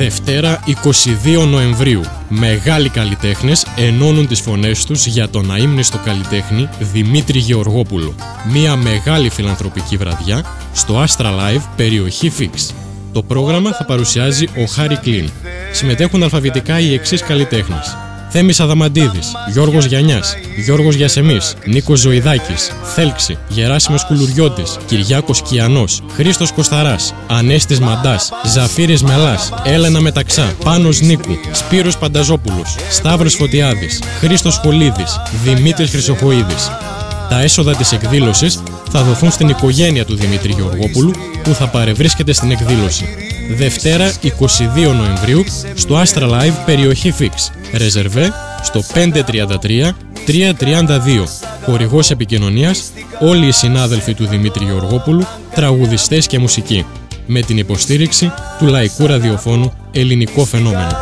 Δευτέρα 22 Νοεμβρίου. Μεγάλοι καλλιτέχνες ενώνουν τις φωνές τους για τον αείμνηστο καλλιτέχνη Δημήτρη Γεωργόπουλο. Μια μεγάλη φιλανθρωπική βραδιά στο Astra Live περιοχή Fix. Το πρόγραμμα θα παρουσιάζει ο Χάρη Κλίν. Συμμετέχουν αλφαβητικά οι εξής καλλιτέχνες: Θέμης Αδαμαντίδης, Γιώργος Γιαννιάς, Γιώργος Γιασεμής, Νίκος Ζωηδάκης, Θέλξη, Γεράσιμος Κουλουριώτης, Κυριάκος Κιανός, Χρήστος Κοσταράς, Ανέστης Μαντάς, Ζαφύρης Μελάς, Έλενα Μεταξά, Πάνος Νίκου, Σπύρος Πανταζόπουλος, Σταύρος Φωτιάδης, Χρήστος Χολίδης, Δημήτρης Χρυσοχοΐδης. Τα έσοδα της εκδήλωσης θα δοθούν στην οικογένεια του Δημήτρη Γεωργόπουλου που θα παρευρίσκεται στην εκδήλωση. Δευτέρα 22 Νοεμβρίου στο Astra Live περιοχή Fix. Ρεζερβέ στο 533 332. Χορηγός επικοινωνίας όλοι οι συνάδελφοι του Δημήτρη Γεωργόπουλου, τραγουδιστές και μουσική. Με την υποστήριξη του Λαϊκού Ραδιοφώνου Ελληνικό Φαινόμενο.